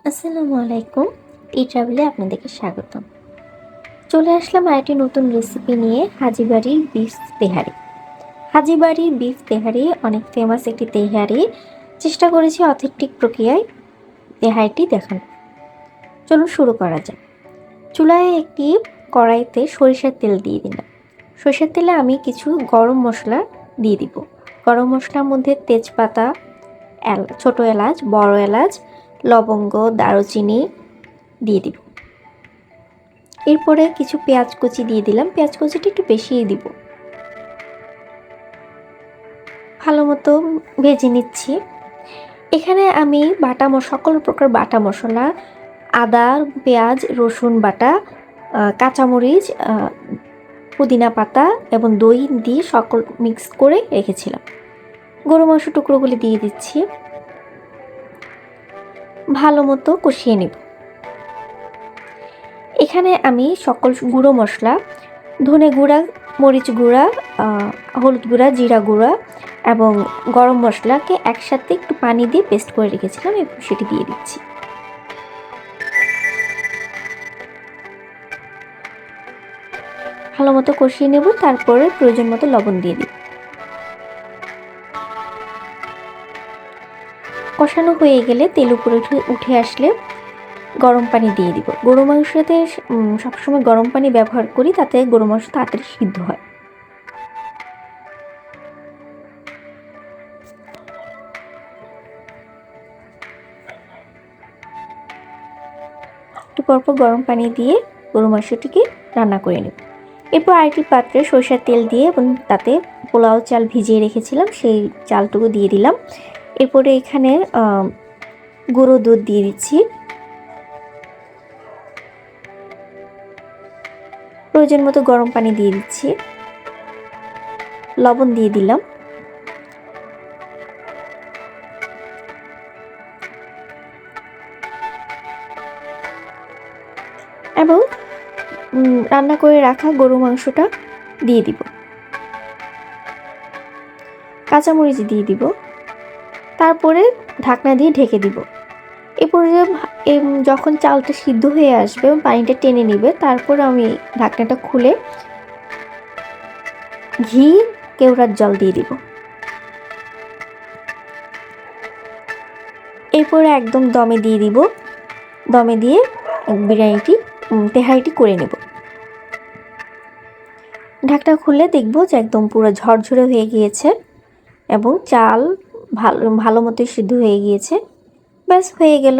আসসালামু আলাইকুম। টি ট্রাভেলে আপনাদেরকে স্বাগতম। চলে আসলাম আরেকটি নতুন রেসিপি নিয়ে, হাজিবাড়ির বিফ তেহারি। হাজিবাড়ির বিফ তেহারি অনেক ফেমাস একটি তেহারি। চেষ্টা করেছি অথেন্টিক প্রক্রিয়ায় তেহারিটি দেখানো। চলুন শুরু করা যাক। চুলায় একটি কড়াইতে সরিষার তেল দিয়ে দিলাম। সরিষার তেলে আমি কিছু গরম মশলা দিয়ে দিব। গরম মশলার মধ্যে তেজপাতা, ছোট এলাচ, বড় এলাচ, লবঙ্গ, দারুচিনি দিয়ে দিব। এরপরে কিছু পেঁয়াজ কুচি দিয়ে দিলাম। পেঁয়াজ কুচিটা একটু বেশিই দিব। ভালো মতো ভেজে নিচ্ছি। এখানে আমি সকল প্রকার বাটা মশলা, আদা, পেঁয়াজ, রসুন বাটা, কাঁচামরিচ, পুদিনা পাতা এবং দই দিয়ে সকল মিক্স করে রেখেছিলাম। গরু মাংস টুকরোগুলি দিয়ে দিচ্ছি। ভালো মতো কষিয়ে নেব। এখানে আমি সকল গুঁড়ো মশলা, ধনে গুঁড়া, মরিচ গুঁড়া, হলুদ গুঁড়া, জিরা গুঁড়া এবং গরম মশলাকে একসাথে একটু পানি দিয়ে পেস্ট করে রেখেছিলাম এবং সেটি দিয়ে দিচ্ছি। ভালো মতো কষিয়ে নেব। তারপরে প্রয়োজন মতো লবণ দিয়ে দিব। কষানো হয়ে গেলে তেল উপরে উঠে আসলে গরম পানি দিয়ে দিব। গরু মাংসতে সবসময় গরম পানি ব্যবহার করি, তাতে গরু মাংস তাড়াতাড়ি সিদ্ধ হয়। একটু পরপর গরম পানি দিয়ে গরু মাংসটিকে রান্না করে নেব। এরপর আরেকটি পাত্রে সরিষার তেল দিয়ে এবং তাতে পোলাও চাল ভিজিয়ে রেখেছিলাম, সেই চালটুকু দিয়ে দিলাম। এরপরে এখানে গুঁড়ো দুধ দিয়ে দিচ্ছি। প্রয়োজন মতো গরম পানি দিয়ে দিচ্ছি। লবণ দিয়ে দিলাম। এবং রান্না করে রাখা গরু মাংসটা দিয়ে দিব। কাঁচামরিচ দিয়ে দিব। তারপরে ঢাকনা দিয়ে ঢেকে দিব। এরপরে যখন চালটা সিদ্ধ হয়ে আসবে এবং পানিটা টেনে নেবে, তারপর আমি ঢাকনাটা খুলে ঘি, কেওড়ার জল দিয়ে দিব। এরপরে একদম দমে দিয়ে দিব। দমে দিয়ে তেহারিটি করে নেব। ঢাকনা খুলে দেখব যে একদম পুরো ঝরঝরে হয়ে গিয়েছে এবং চাল ভালো মতো সিদ্ধ হয়ে গিয়েছে। ব্যাস হয়ে গেল